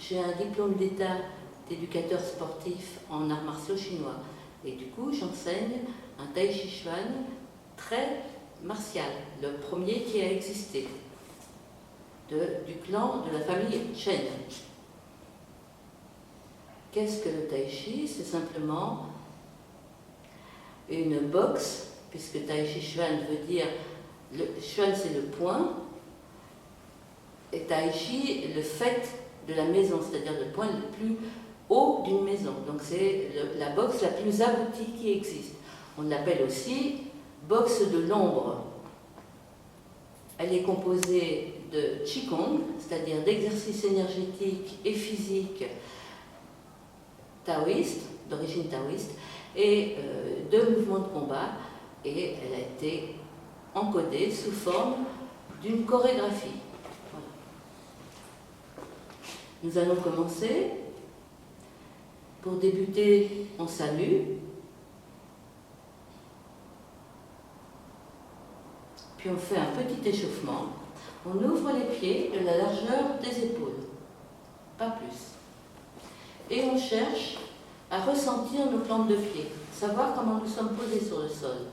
j'ai un diplôme d'État d'éducateur sportif en arts martiaux chinois. Et du coup, j'enseigne un Tai Chi Chuan très martial, le premier qui a existé, du clan de la famille Chen. Qu'est-ce que le Tai Chi? C'est simplement une boxe, puisque Tai Chi Chuan veut dire, le Chuan c'est le point, et Tai Chi le fait de la maison, c'est-à-dire le point le plus haut d'une maison. Donc c'est la boxe la plus aboutie qui existe. On l'appelle aussi boxe de l'ombre. Elle est composée de Qigong, c'est-à-dire d'exercices énergétiques et physiques taoïstes, d'origine taoïste, et de mouvements de combat, et elle a été encodée sous forme d'une chorégraphie. Voilà. Nous allons commencer. Pour débuter, on salue, puis on fait un petit échauffement. On ouvre les pieds de la largeur des épaules, pas plus. Et on cherche à ressentir nos plantes de pied, savoir comment nous sommes posés sur le sol.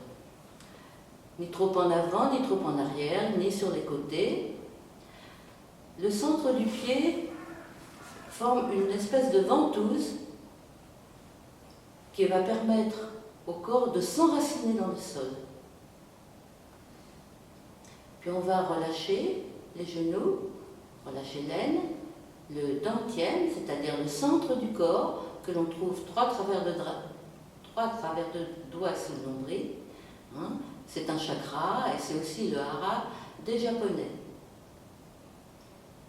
Ni trop en avant, ni trop en arrière, ni sur les côtés. Le centre du pied forme une espèce de ventouse qui va permettre au corps de s'enraciner dans le sol. Puis on va relâcher les genoux, relâcher l'aine, le dantian, c'est-à-dire le centre du corps, que l'on trouve trois travers de doigts sous le nombril. Hein. C'est un chakra et c'est aussi le hara des Japonais.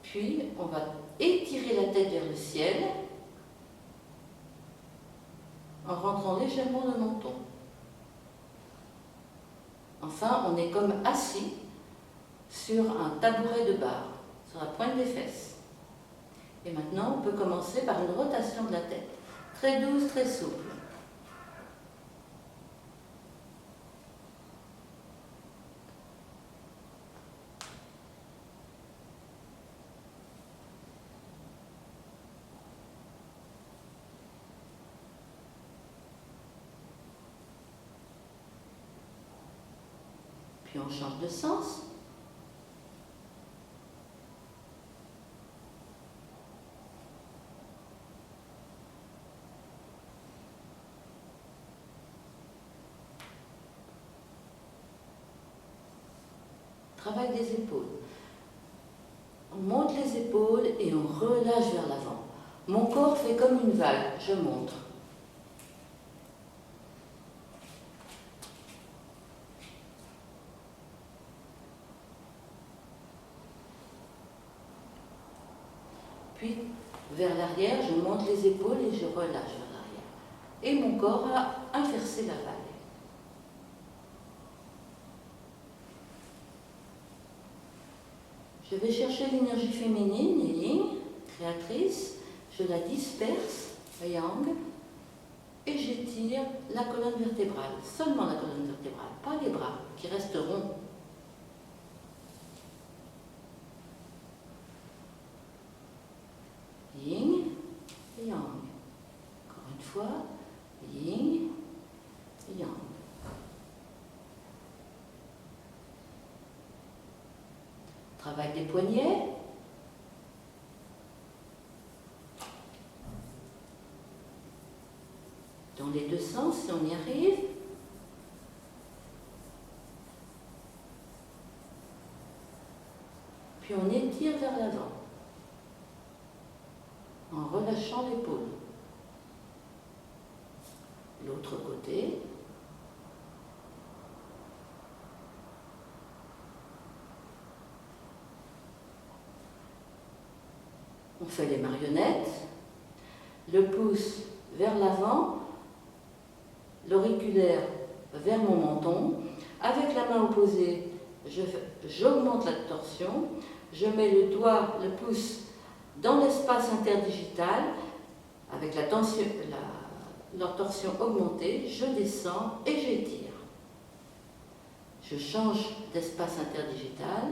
Puis on va étirer la tête vers le ciel en rentrant légèrement le menton. Enfin, on est comme assis sur un tabouret de bar, sur la pointe des fesses. Et maintenant, on peut commencer par une rotation de la tête, très douce, très souple. Puis on change de sens. Travail des épaules. On monte les épaules et on relâche vers l'avant. Mon corps fait comme une vague, je montre. Puis, vers l'arrière, je monte les épaules et je relâche vers l'arrière. Et mon corps a inversé la vague. Je vais chercher l'énergie féminine, Ying, créatrice, je la disperse, Yang, et j'étire la colonne vertébrale, seulement la colonne vertébrale, pas les bras, qui resteront. Yin et Yang. Encore une fois, Yin et Yang. Travail des poignets. Dans les deux sens, si on y arrive. Puis on étire vers l'avant, en relâchant l'épaule. L'autre côté. On fait les marionnettes, le pouce vers l'avant, l'auriculaire vers mon menton. Avec la main opposée, j'augmente la torsion, je mets le doigt, le pouce dans l'espace interdigital, avec la torsion augmentée, je descends et j'étire. Je change d'espace interdigital.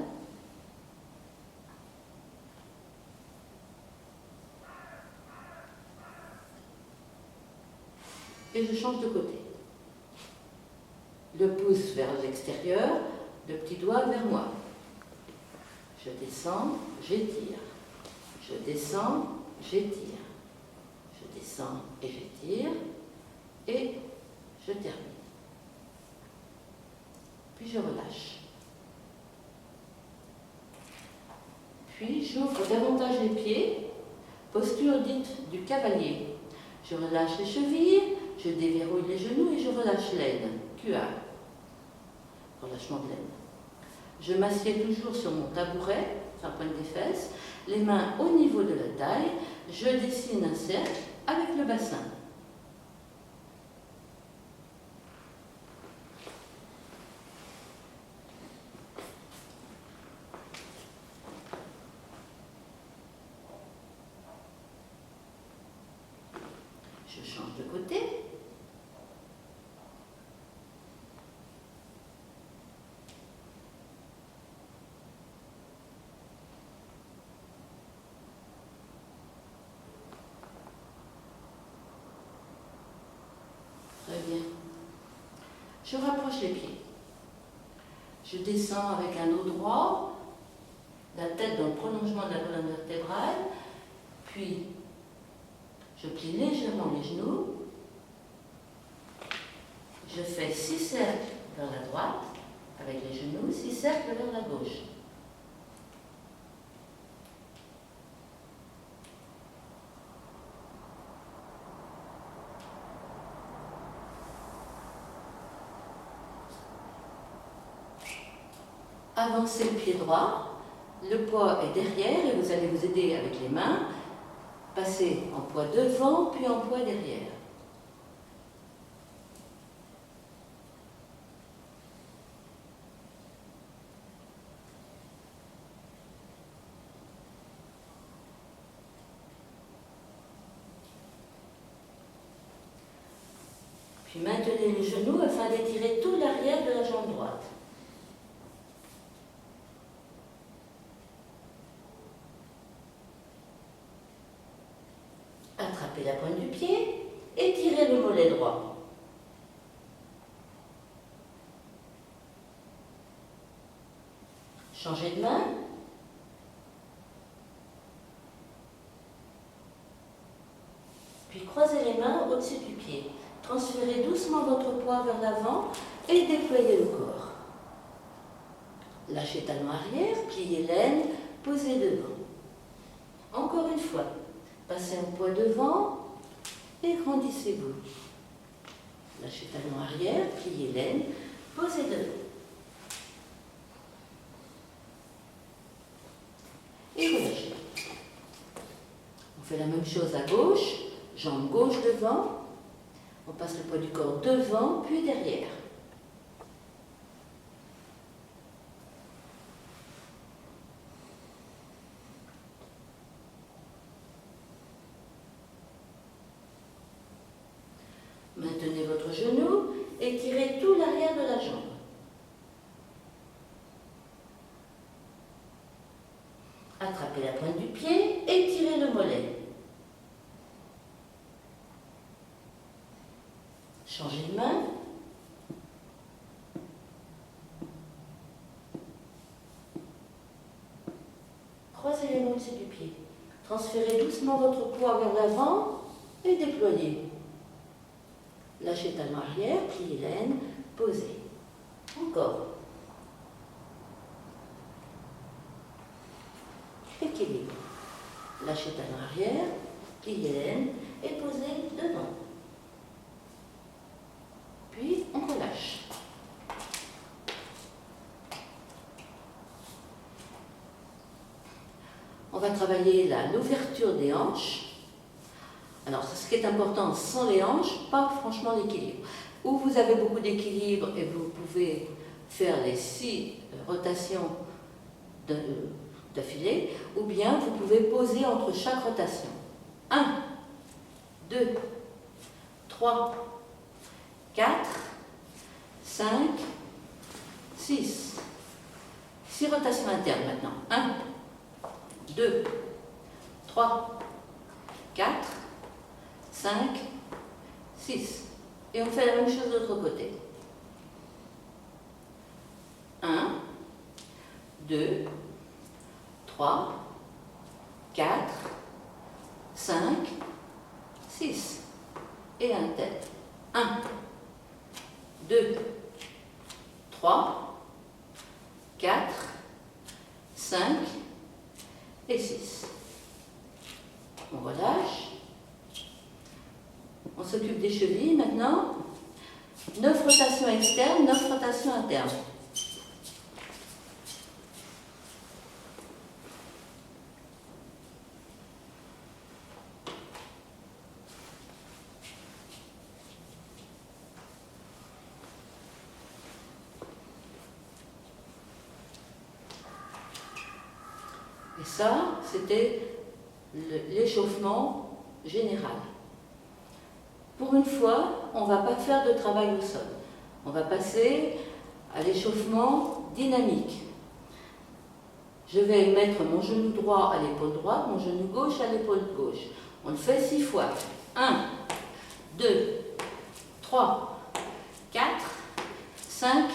et je change de côté. Le pouce vers l'extérieur, le petit doigt vers moi. Je descends, j'étire. Je descends, j'étire. Je descends et j'étire. Et je termine. Puis je relâche. Puis j'ouvre davantage les pieds, posture dite du cavalier. Je relâche les chevilles, je déverrouille les genoux et je relâche l'aine, QA. Relâchement de l'aine. Je m'assieds toujours sur mon tabouret, sur la pointe des fesses, les mains au niveau de la taille, je dessine un cercle avec le bassin. Je change de côté. Très bien. Je rapproche les pieds. Je descends avec un dos droit, la tête dans le prolongement de la colonne vertébrale, puis je plie légèrement les genoux. Je fais 6 cercles vers la droite avec les genoux, 6 cercles vers la gauche. Avancez le pied droit, le poids est derrière et vous allez vous aider avec les mains. Passez en poids devant puis en poids derrière. Puis maintenez les genoux afin d'étirer tout l'arrière de la jambe droite. Attrapez la pointe du pied, étirez le mollet droit. Changez de main. Puis croisez les mains au-dessus du pied. Transférez doucement votre poids vers l'avant et déployez le corps. Lâchez talon arrière, pliez l'aine, posez devant. Encore une fois. Passez un poids devant et grandissez-vous. Lâchez talon arrière, pliez l'aine, posez devant. Et relâchez. On fait la même chose à gauche, jambe gauche devant. On passe le poids du corps devant, puis derrière. Maintenez votre genou, étirez tout l'arrière de la jambe. Attrapez la pointe du pied, étirez le mollet. Changez de main. Croisez les mains au-dessus du pied. Transférez doucement votre poids vers l'avant et déployez. Lâchez talon arrière, pliez l'aine, posez. Encore. Équilibre. Lâchez talon arrière, pliez l'aine et posez devant. Puis on relâche. On va travailler l'ouverture des hanches. Alors, ce qui est important, sans les hanches, pas franchement l'équilibre. Ou vous avez beaucoup d'équilibre et vous pouvez faire les 6 rotations d'affilée, ou bien vous pouvez poser entre chaque rotation. 1, 2, 3, 4, 5, 6. 6 rotations internes maintenant. 1, 2, 3, 4, 5, 6. Et on fait la même chose de l'autre côté. 1, 2, 3, 4, 5, 6. Et un tête. 1, 2, 3, 4, 5 et 6. On relâche. On s'occupe des chevilles maintenant. 9 rotations externes, 9 rotations internes. Et ça, c'était l'échauffement général. Pour une fois, on ne va pas faire de travail au sol. On va passer à l'échauffement dynamique. Je vais mettre mon genou droit à l'épaule droite, mon genou gauche à l'épaule gauche. On le fait 6 fois. 1, 2, 3, 4, 5,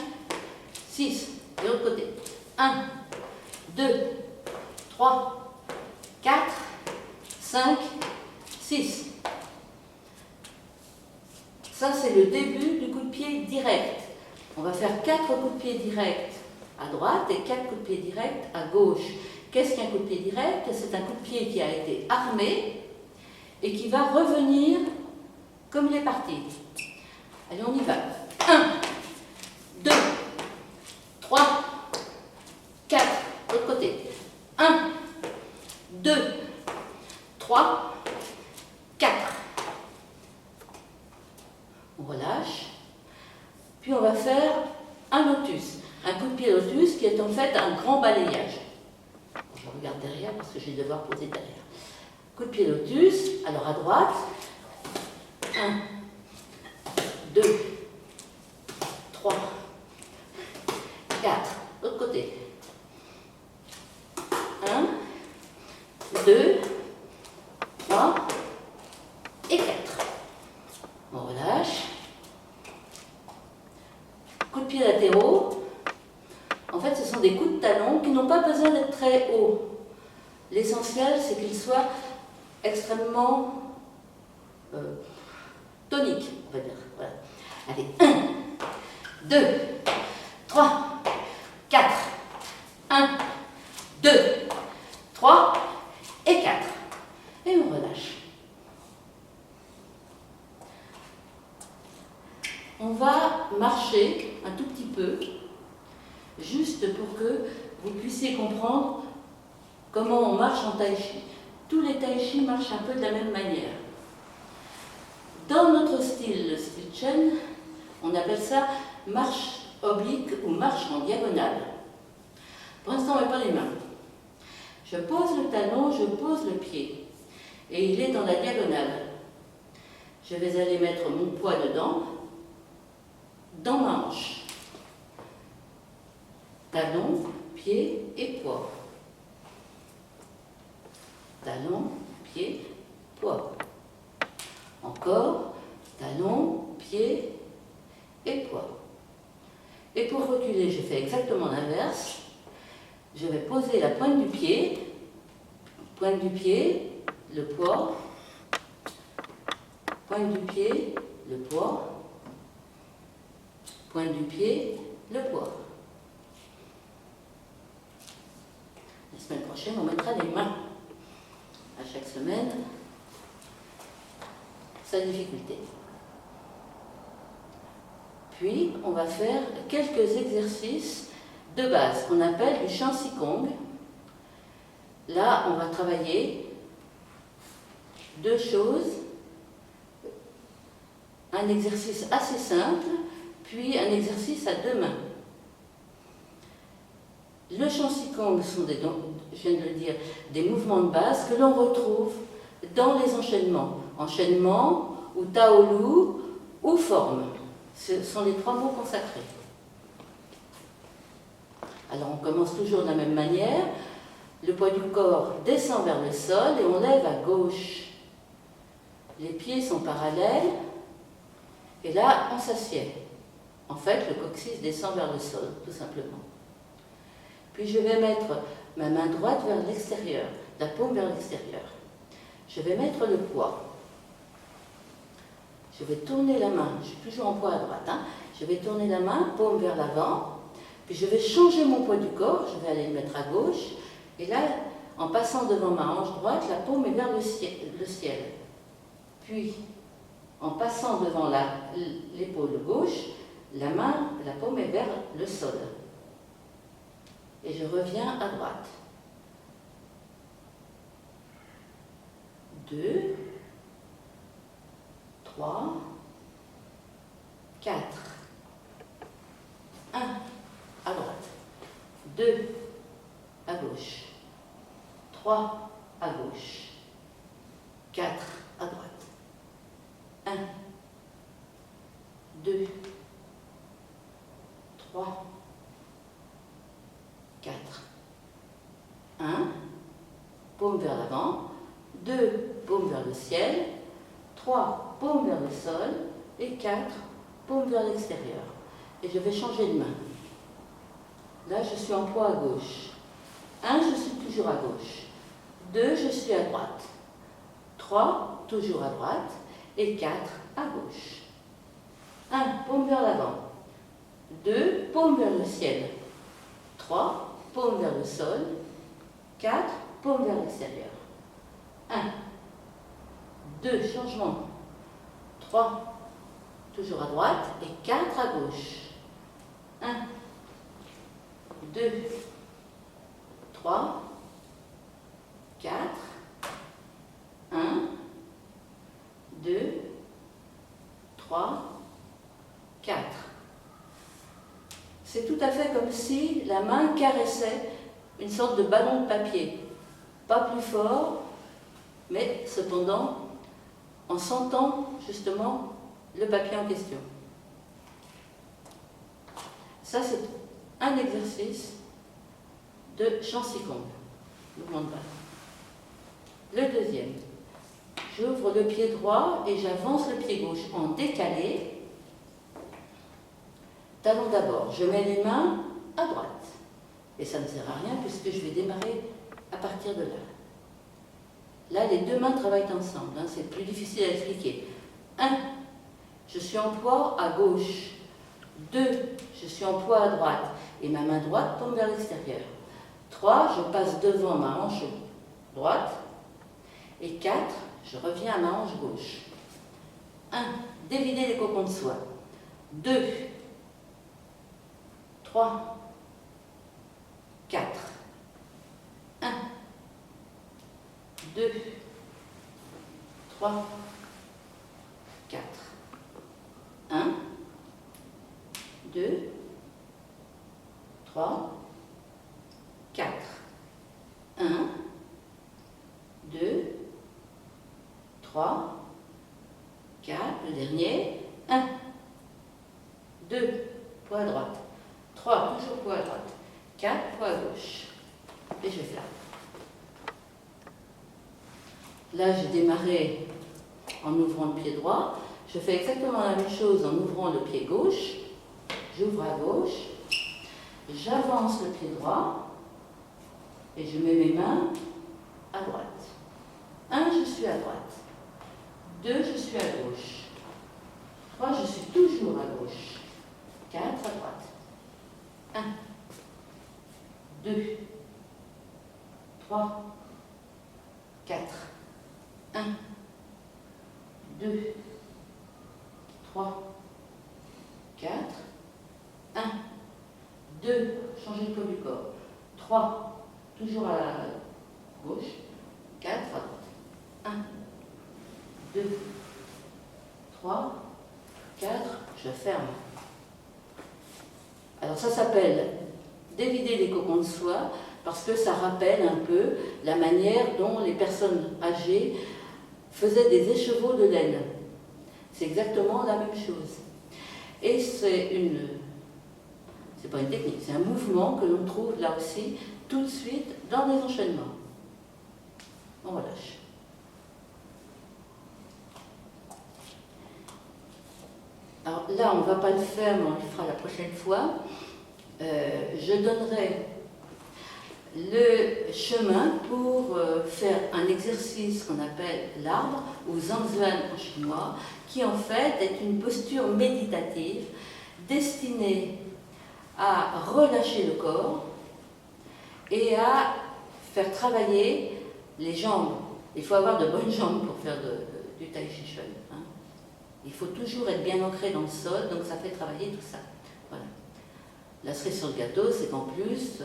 6. De l'autre côté. 1, 2, 3, 4, 5, 6. Ça, c'est le début du coup de pied direct. On va faire 4 coups de pied directs à droite et 4 coups de pied directs à gauche. Qu'est-ce qu'un coup de pied direct? C'est un coup de pied qui a été armé et qui va revenir comme il est parti. Allez, on y va. 1, 2, 3, 4. De l'autre côté. 1, 2, 3, 4. On relâche. Puis on va faire un lotus. Un coup de pied lotus qui est en fait un grand balayage. Je regarde derrière parce que je vais devoir poser derrière. Coup de pied lotus. Alors à droite. 1, 2, 3, 4. L'autre côté. 1, 2, 3 et 4. On relâche. Coups de pied latéraux. En fait, ce sont des coups de talon qui n'ont pas besoin d'être très hauts. L'essentiel, c'est qu'ils soient extrêmement toniques, on va dire. Voilà. Allez, 1, 2, 3, 4. 1, 2, 3 et 4. Et on relâche. On va marcher un tout petit peu, juste pour que vous puissiez comprendre comment on marche en tai chi. Tous les tai chi marchent un peu de la même manière. Dans notre style, le style Chen, on appelle ça marche oblique ou marche en diagonale. Pour l'instant, on ne met pas les mains. Je pose le talon, je pose le pied. Et il est dans la diagonale. Je vais aller mettre mon poids dedans, dans ma hanche. Talon, pied et poids. Talon, pied, poids. Encore, talon, pied et poids. Et pour reculer, je fais exactement l'inverse. Je vais poser la pointe du pied, le poids, pointe du pied, le poids, pointe du pied, le poids. La semaine prochaine, on mettra les mains à chaque semaine. Sa difficulté. Puis, on va faire quelques exercices de base qu'on appelle du Shan Si Kong. Là, on va travailler deux choses. Un exercice assez simple, puis un exercice à deux mains. Le Shan Si Kong sont je viens de le dire, des mouvements de base que l'on retrouve dans les enchaînements. Enchaînement, ou Taolu, ou forme. Ce sont les trois mots consacrés. Alors on commence toujours de la même manière. Le poids du corps descend vers le sol et on lève à gauche. Les pieds sont parallèles Et là, on s'assied. En fait, le coccyx descend vers le sol, tout simplement. Puis je vais mettre ma main droite vers l'extérieur, la paume vers l'extérieur. Je vais mettre le poids. Je vais tourner la main, je suis toujours en poids à droite. Je vais tourner la main, paume vers l'avant. Puis je vais changer mon poids du corps, je vais aller le mettre à gauche. Et là, en passant devant ma hanche droite, la paume est vers le ciel. Puis, en passant devant l'épaule gauche, la paume est vers le sol. Et je reviens à droite. 2, 3, 4. 1, à droite. 2, à gauche. 3, à gauche. 4, à droite. 1, 2, 3, 4. 1, paume vers l'avant. 2, paume vers le ciel. 3, paume vers le sol. Et 4, paume vers l'extérieur. Et je vais changer de main. Là, je suis en poids à gauche. 1, je suis toujours à gauche. 2, je suis à droite. 3, toujours à droite. Et 4, à gauche. 1, paume vers l'avant. 2, paume vers le ciel. 3, paume vers le sol. 4, paume vers l'extérieur. 1, 2, changement. 3, toujours à droite. Et 4, à gauche. 1, 2, 3, 4, 1, 2, 3, 4. C'est tout à fait comme si la main caressait une sorte de ballon de papier. Pas plus fort, mais cependant en sentant justement le papier en question. Ça, c'est un exercice de Chancy-Kong, mouvement de base. Le deuxième, j'ouvre le pied droit et j'avance le pied gauche en décalé. Talon d'abord, je mets les mains à droite. Et ça ne sert à rien puisque je vais démarrer à partir de là. Là, les deux mains travaillent ensemble, c'est plus difficile à expliquer. 1, je suis en poids à gauche. 2, je suis en poids à droite. Et ma main droite tombe vers l'extérieur. 3, je passe devant ma hanche droite. Et 4, je reviens à ma hanche gauche. 1, dévider les cocons de soie. 2, 3, 4. 1, 2, 3, 4. 1, 2, 3, 4. 1, 2, 3, 4. Le dernier. 1, 2, poids à droite. 3, toujours poids à droite. 4, poids à gauche. Et je fais là. Là, j'ai démarré en ouvrant le pied droit. Je fais exactement la même chose en ouvrant le pied gauche. J'ouvre à gauche. J'avance le pied droit. Et je mets mes mains à droite. 1, je suis à droite. 2, je suis à gauche. 3, je suis toujours à gauche. 4, à droite. 1, 2, 3, 4. 1, 2, 3, 4. 1, 2, changer le poids du corps. 3, toujours à la gauche. 4, à droite. 1, 2, 3, 4, je ferme. Alors ça s'appelle dévider les cocons de soie parce que ça rappelle un peu la manière dont les personnes âgées faisaient des écheveaux de laine. C'est exactement la même chose. Et c'est pas une technique, c'est un mouvement que l'on trouve là aussi tout de suite dans les enchaînements. On relâche. Alors là, on ne va pas le faire, mais on le fera la prochaine fois. Je donnerai le chemin pour faire un exercice qu'on appelle l'arbre, ou zhangzuan en chinois, qui en fait est une posture méditative destinée à relâcher le corps et à faire travailler les jambes. Il faut avoir de bonnes jambes pour faire du tai chi chuan. Hein. Il faut toujours être bien ancré dans le sol, donc ça fait travailler tout ça. Voilà. La cerise sur le gâteau, c'est qu'en plus,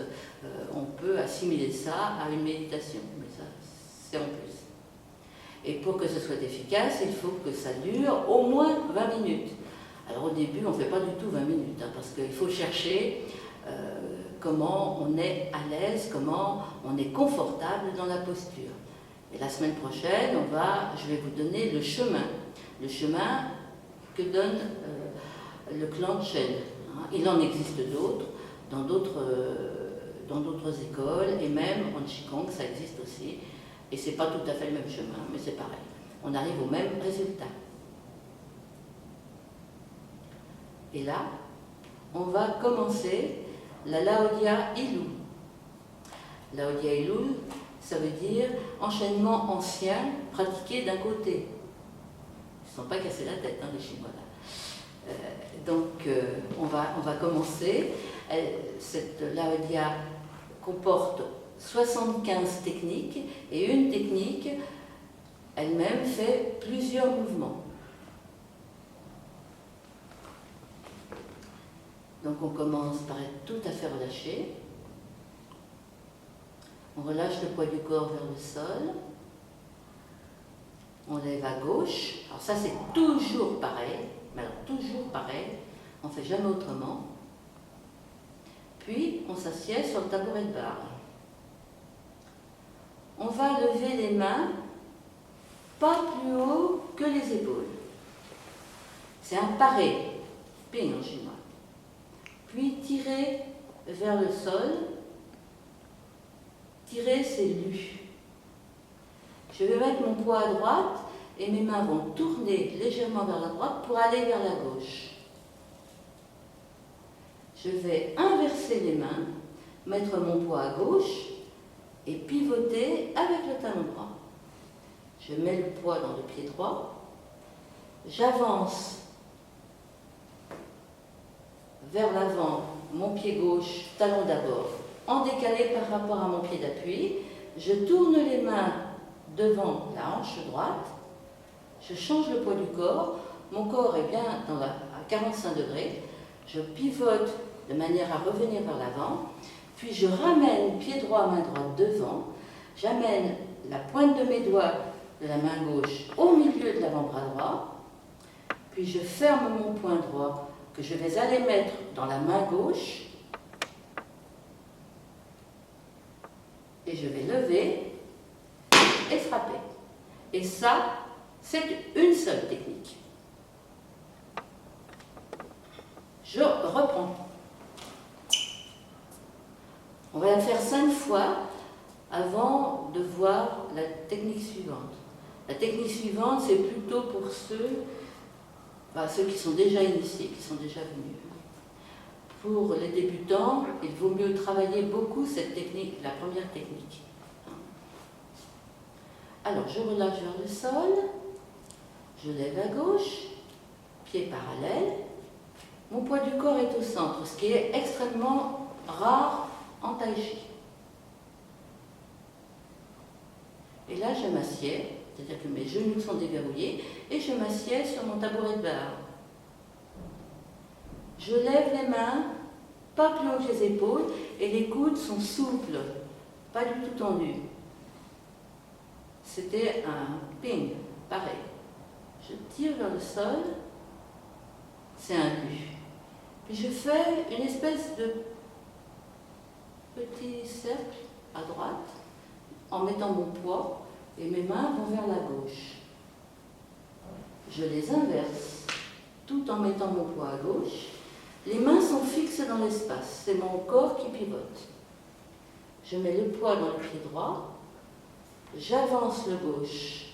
on peut assimiler ça à une méditation. Mais ça, c'est en plus. Et pour que ce soit efficace, il faut que ça dure au moins 20 minutes. Alors au début, on ne fait pas du tout 20 minutes, hein, parce qu'il faut chercher comment on est à l'aise, comment on est confortable dans la posture. Et la semaine prochaine, je vais vous donner le chemin que donne le clan Chen. Hein. Il en existe d'autres, dans d'autres écoles, et même en Qigong, ça existe aussi. Et ce n'est pas tout à fait le même chemin, mais c'est pareil. On arrive au même résultat. Et là, on va commencer la Laodia Ilu. Laodia Ilu, ça veut dire enchaînement ancien pratiqué d'un côté. Ils ne se sont pas cassés la tête, hein, les Chinois là. On va commencer. Cette Laodia comporte 75 techniques et une technique elle-même fait plusieurs mouvements. Donc on commence par être tout à fait relâché. On relâche le poids du corps vers le sol. On lève à gauche. Alors ça c'est toujours pareil, mais alors toujours pareil, on ne fait jamais autrement. Puis on s'assied sur le tabouret de barre. On va lever les mains pas plus haut que les épaules. C'est un paré, ping en chinois. Puis tirer vers le sol. Tirer, c'est lu. Je vais mettre mon poids à droite et mes mains vont tourner légèrement vers la droite pour aller vers la gauche. Je vais inverser les mains, mettre mon poids à gauche et pivoter avec le talon droit. Je mets le poids dans le pied droit, j'avance vers l'avant, mon pied gauche, talon d'abord, en décalé par rapport à mon pied d'appui, je tourne les mains devant la hanche droite, je change le poids du corps, mon corps est bien à 45 degrés, je pivote de manière à revenir vers l'avant, puis je ramène pied droit, main droite devant, j'amène la pointe de mes doigts de la main gauche au milieu de l'avant-bras droit, puis je ferme mon poing droit que je vais aller mettre dans la main gauche et je vais lever et frapper. Et ça, c'est une seule technique. Je reprends. On va la faire 5 fois avant de voir la technique suivante. La technique suivante, c'est plutôt pour ceux qui sont déjà initiés, qui sont déjà venus. Pour les débutants, il vaut mieux travailler beaucoup cette technique, la première technique. Alors, je relâche vers le sol, je lève à gauche, pied parallèle. Mon poids du corps est au centre, ce qui est extrêmement rare en tai chi. Et là, je m'assieds, c'est-à-dire que mes genoux sont déverrouillés, et je m'assieds sur mon tabouret de barre. Je lève les mains, pas plus haut que les épaules, et les coudes sont souples, pas du tout tendus. C'était un ping, pareil. Je tire vers le sol, c'est un lu. Puis je fais une espèce de petit cercle à droite, en mettant mon poids, et mes mains vont vers la gauche. Je les inverse, tout en mettant mon poids à gauche. Les mains sont fixes dans l'espace, c'est mon corps qui pivote. Je mets le poids dans le pied droit, j'avance le gauche.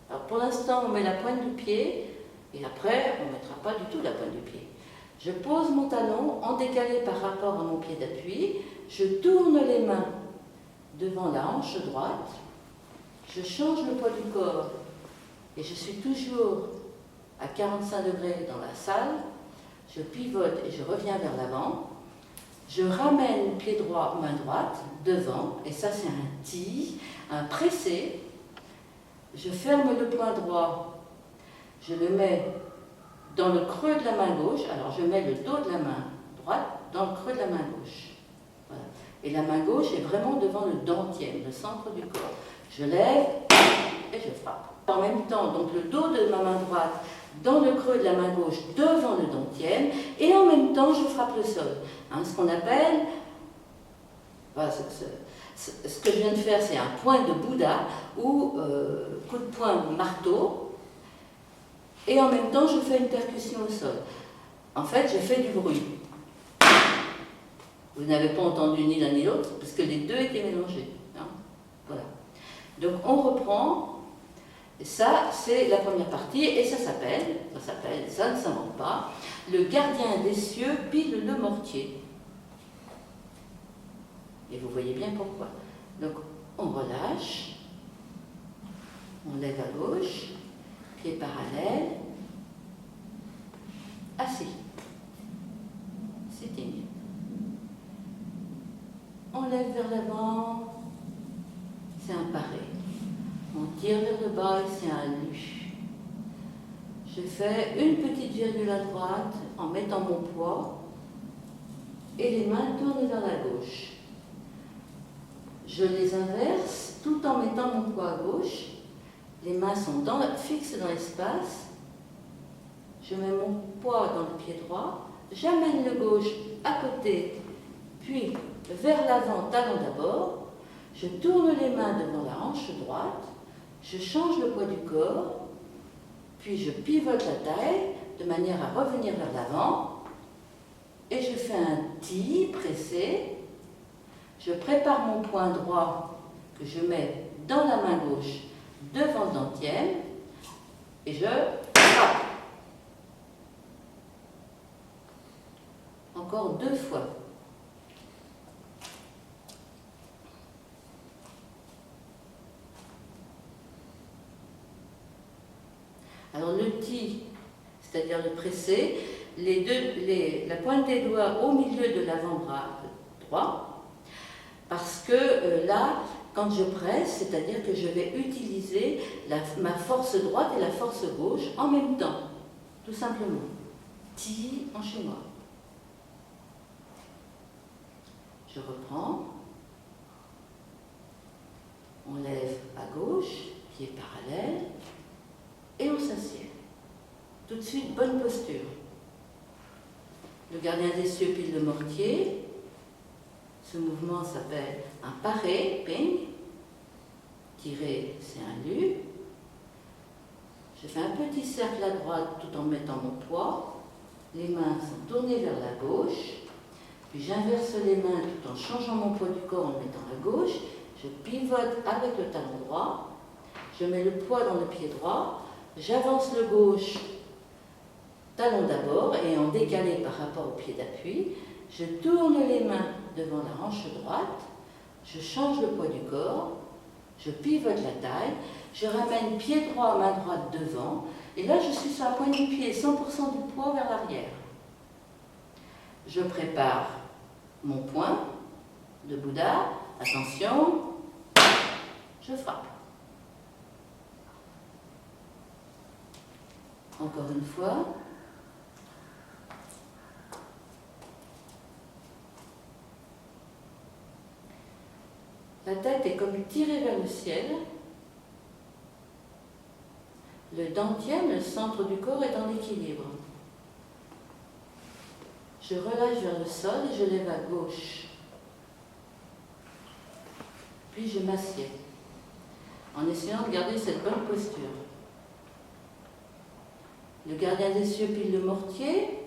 Alors pour l'instant, on met la pointe du pied Et après, on ne mettra pas du tout la pointe du pied. Je pose mon talon en décalé par rapport à mon pied d'appui. Je tourne les mains devant la hanche droite. Je change le poids du corps. Et je suis toujours à 45 degrés dans la salle. Je pivote et je reviens vers l'avant. Je ramène pied droit, main droite, devant. Et ça, c'est un ti, un pressé. Je ferme le poing droit. Je le mets dans le creux de la main gauche. Alors, je mets le dos de la main droite dans le creux de la main gauche. Voilà. Et la main gauche est vraiment devant le dentier, le centre du corps. Je lève et je frappe. En même temps, donc le dos de ma main droite dans le creux de la main gauche devant le dentier, et en même temps, je frappe le sol. Hein, ce qu'on appelle, voilà, ce que je viens de faire, c'est un point de Bouddha, ou coup de poing marteau, et en même temps, je fais une percussion au sol. En fait, je fais du bruit. Vous n'avez pas entendu ni l'un ni l'autre, parce que les deux étaient mélangés. Hein, voilà. Donc, on reprend. Ça, c'est la première partie, et ça s'appelle, ça ne s'invente pas, le gardien des cieux pile le mortier. Et vous voyez bien pourquoi. Donc, on relâche, on lève à gauche, pied parallèle, assis, sitting. On lève vers l'avant, c'est un paré. On tire vers le bas et c'est un lu. Je fais une petite virgule à droite en mettant mon poids et les mains tournent vers la gauche. Je les inverse tout en mettant mon poids à gauche. Les mains sont fixes dans l'espace. Je mets mon poids dans le pied droit. J'amène le gauche à côté, puis vers l'avant, talon d'abord. Je tourne les mains devant la hanche droite. Je change le poids du corps, puis je pivote la taille de manière à revenir vers l'avant et je fais un ti pressé. Je prépare mon poing droit que je mets dans la main gauche devant le dentier et je frappe. Encore 2 fois. Alors le ti, c'est-à-dire le pressé, la pointe des doigts au milieu de l'avant-bras droit, parce que là, quand je presse, c'est-à-dire que je vais utiliser ma force droite et la force gauche en même temps, tout simplement. Ti en chez moi. Je reprends. On lève à gauche, pied parallèle. Et on s'assied. Tout de suite, bonne posture. Le gardien des cieux pile le mortier. Ce mouvement s'appelle un paré, ping. Tirer, c'est un lu. Je fais un petit cercle à droite tout en mettant mon poids. Les mains sont tournées vers la gauche. Puis j'inverse les mains tout en changeant mon poids du corps en mettant la gauche. Je pivote avec le talon droit. Je mets le poids dans le pied droit. J'avance le gauche, talon d'abord, et en décalé par rapport au pied d'appui. Je tourne les mains devant la hanche droite. Je change le poids du corps. Je pivote la taille. Je ramène pied droit, main droite devant. Et là, je suis sur la pointe du pied, 100% du poids vers l'arrière. Je prépare mon point de Bouddha. Attention, je frappe. Encore une fois. La tête est comme tirée vers le ciel. Le dentier, le centre du corps, est en équilibre. Je relâche vers le sol et je lève à gauche. Puis je m'assieds, en essayant de garder cette bonne posture. Le gardien des cieux pile le mortier.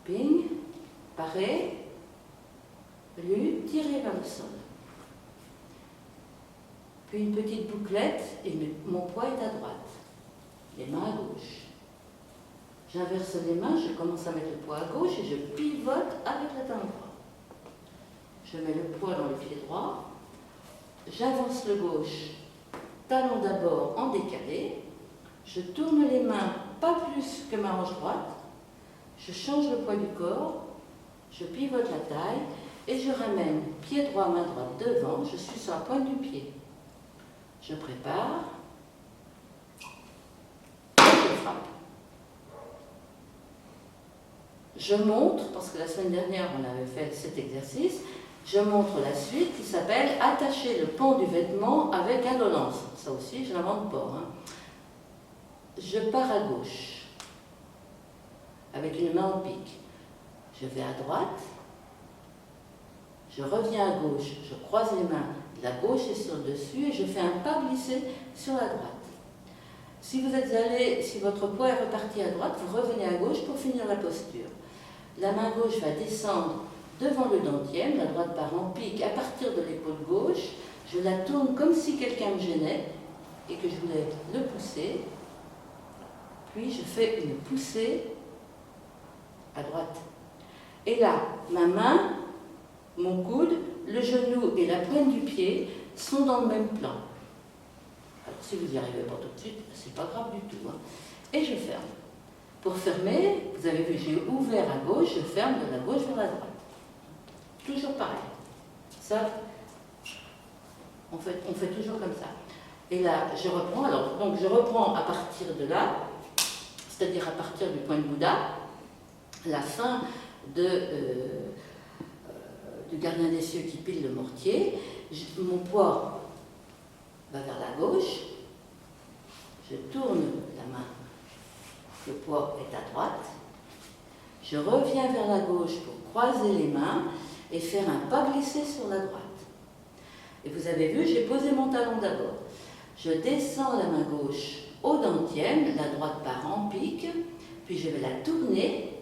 Ping, paré, lu, tiré vers le sol. Puis une petite bouclette et mon poids est à droite. les mains à gauche. J'inverse les mains, je commence à mettre le poids à gauche et je pivote avec la talon droit. Je mets le poids dans le pied droit, j'avance le gauche, talon d'abord en décalé, je tourne les mains pas plus que ma hanche droite, je change le poids du corps, je pivote la taille et je ramène pied droit, main droite devant, je suis sur la pointe du pied. Je prépare, je frappe. Je montre, parce que la semaine dernière on avait fait cet exercice, je montre la suite qui s'appelle attacher le pan du vêtement avec indolence. Ça aussi, je n'invente pas. Hein. Je pars à gauche, avec une main en pique. Je vais à droite, je reviens à gauche, je croise les mains, la gauche est sur le dessus et je fais un pas glissé sur la droite. Si vous êtes allé, si votre poids est reparti à droite, vous revenez à gauche pour finir la posture. La main gauche va descendre devant le dentième, la droite part en pique à partir de l'épaule gauche, je la tourne comme si quelqu'un me gênait et que je voulais le pousser, puis je fais une poussée à droite. Et là, ma main, mon coude, le genou et la pointe du pied sont dans le même plan. Alors si vous n'y arrivez pas tout de suite, c'est pas grave du tout. Hein. Et je ferme. Pour fermer, vous avez vu, j'ai ouvert à gauche, je ferme de la gauche vers la droite. Toujours pareil. Ça, on fait toujours comme ça. Et là, je reprends. Alors, donc, je reprends à partir de là, c'est-à-dire à partir du point de Bouddha, la fin du gardien des cieux qui pile le mortier. Mon poids va vers la gauche. Je tourne la main. Le poids est à droite. Je reviens vers la gauche pour croiser les mains et faire un pas glissé sur la droite. Et vous avez vu, j'ai posé mon talon d'abord. Je descends la main gauche au dentième, la droite part en pique, puis je vais la tourner.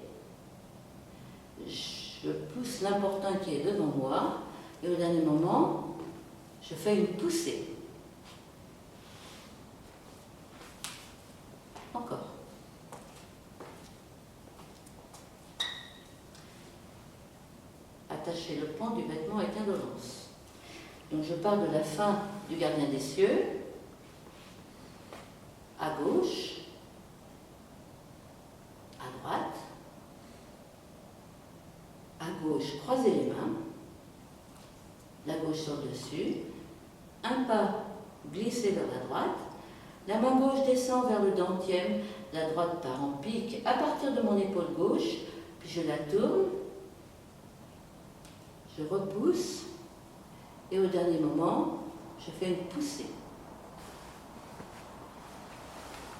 Je pousse l'important qui est devant moi, et au dernier moment, je fais une poussée. Encore. Attacher le pan du vêtement avec indolence. Donc je pars de la fin du gardien des cieux, à gauche, à droite, à gauche, croisez les mains, la gauche sur le dessus, un pas glissé vers la droite, la main gauche descend vers le dentième, la droite part en pique à partir de mon épaule gauche, puis je la tourne, je repousse, et au dernier moment, je fais une poussée.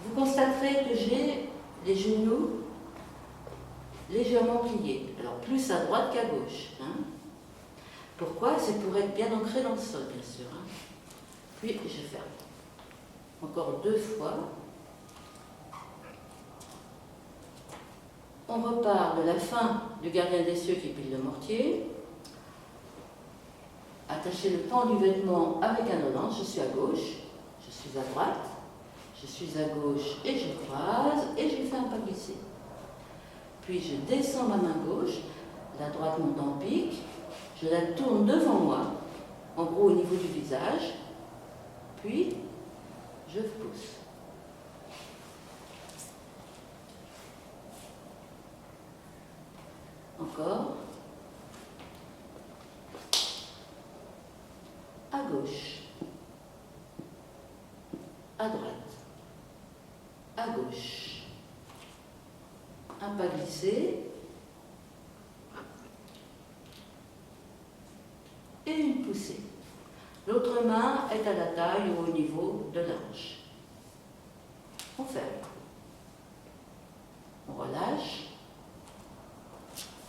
Vous constaterez que j'ai les genoux légèrement pliés. Alors plus à droite qu'à gauche. Hein. Pourquoi? C'est pour être bien ancré dans le sol, bien sûr. Hein. Puis je ferme. Encore 2 fois. On repart de la fin du gardien des cieux qui pile le mortier. Attacher le pan du vêtement avec indolence, je suis à gauche, je suis à droite, je suis à gauche et je croise et je fais un pas glissé. Puis je descends ma main gauche, la droite monte en pique, je la tourne devant moi, en gros au niveau du visage, puis je pousse. Encore. À gauche, à droite, à gauche, un pas glissé et une poussée. L'autre main est à la taille ou au niveau de la hanche. On ferme, on relâche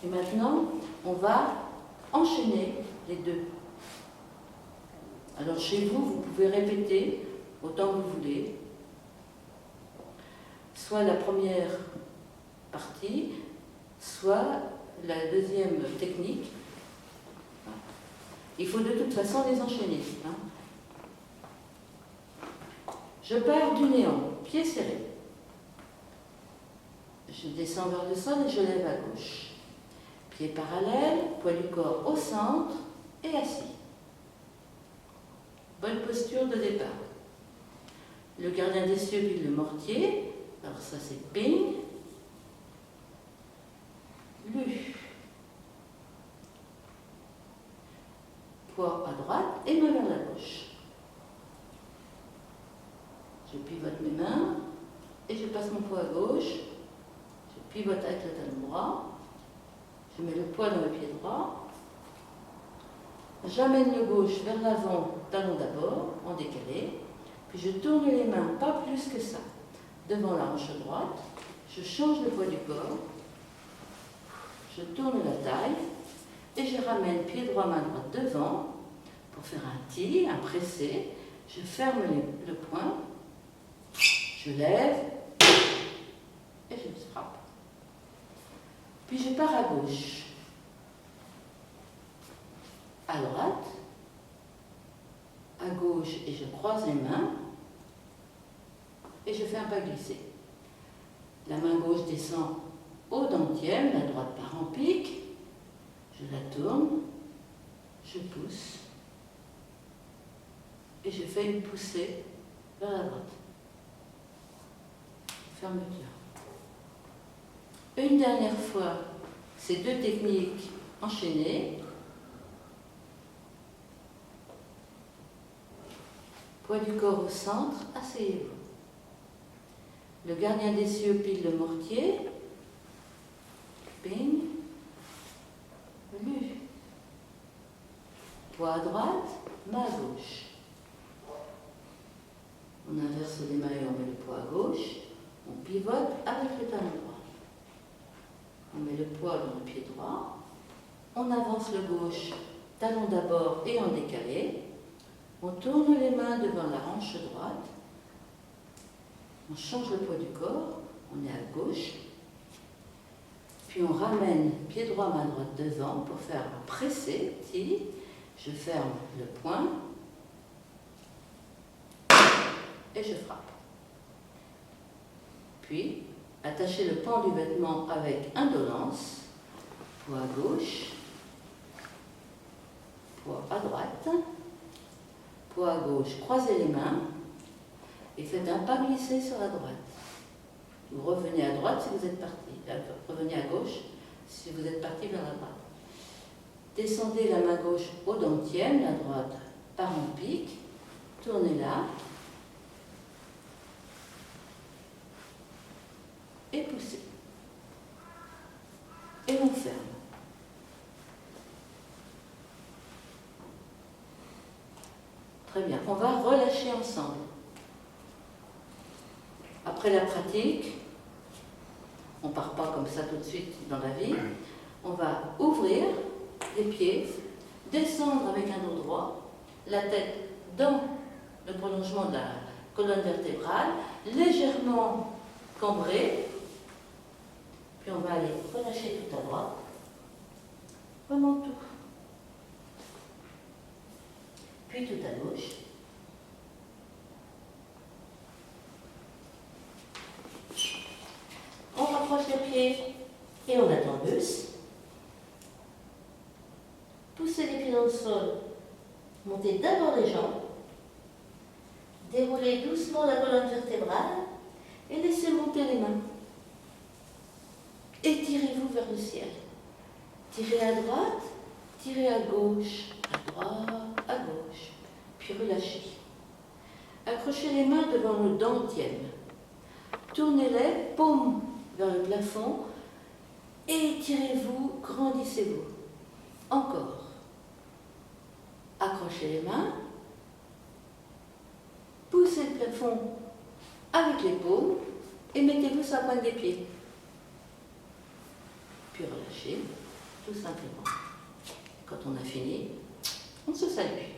et maintenant on va enchaîner les deux. Alors chez vous, vous pouvez répéter autant que vous voulez, soit la première partie, soit la deuxième technique. Il faut de toute façon les enchaîner. Hein. Je pars du néant, pied serré. Je descends vers le sol et je lève à gauche. Pieds parallèles, poids du corps au centre et assis. Bonne posture de départ. Le gardien des cieux pile le mortier. Alors ça c'est ping. Lu. Poids à droite et main vers la gauche. Je pivote mes mains et je passe mon poids à gauche. Je pivote avec le talon droit. Je mets le poids dans le pied droit. J'amène le gauche vers l'avant, talon d'abord, en décalé. Puis je tourne les mains, pas plus que ça, devant la hanche droite. Je change le poids du corps. Je tourne la taille. Et je ramène pied droit, main droite devant pour faire un tir, un pressé. Je ferme le poing. Je lève. Et je frappe. Puis je pars à gauche. À droite, à gauche et je croise les mains et je fais un pas glissé. La main gauche descend au dentième, la droite part en pique, je la tourne, je pousse et je fais une poussée vers la droite. Fermeture. Une dernière fois, ces deux techniques enchaînées. Poids du corps au centre, asseyez-vous. Le gardien des cieux pile le mortier. Ping. Lu. Poids à droite, main à gauche. On inverse les mains et on met le poids à gauche. On pivote avec le talon droit. On met le poids dans le pied droit. On avance le gauche, talon d'abord et en décalé. On tourne les mains devant la hanche droite. On change le poids du corps. On est à gauche. Puis on ramène pied droit, main droite devant pour faire un pressé. Je ferme le poing. Et je frappe. Puis, attachez le pan du vêtement avec indolence. Poids à gauche. Poids à droite. Poids à gauche, croisez les mains et faites un pas glissé sur la droite. Vous revenez à droite si vous êtes parti. Revenez à gauche si vous êtes parti vers la droite. Descendez la main gauche au dentième, la droite part en pique. Tournez-la. Et poussez. Et on ferme. Très bien, on va relâcher ensemble. Après la pratique, on ne part pas comme ça tout de suite dans la vie, on va ouvrir les pieds, descendre avec un dos droit, la tête dans le prolongement de la colonne vertébrale, légèrement cambrée, puis on va aller relâcher tout à droite, vraiment tout. Puis tout à gauche. On rapproche les pieds et on attend bus. Poussez les pieds dans le sol. Montez d'abord les jambes. Déroulez doucement la colonne vertébrale et laissez monter les mains. Étirez-vous vers le ciel. Tirez à droite, tirez à gauche, à droite, à gauche, puis relâchez. Accrochez les mains devant le dentième. Tournez-les, paume vers le plafond, et étirez-vous, grandissez-vous. Encore. Accrochez les mains, poussez le plafond avec les paumes et mettez-vous sur la pointe des pieds. Puis relâchez, tout simplement. Quand on a fini, on se salue.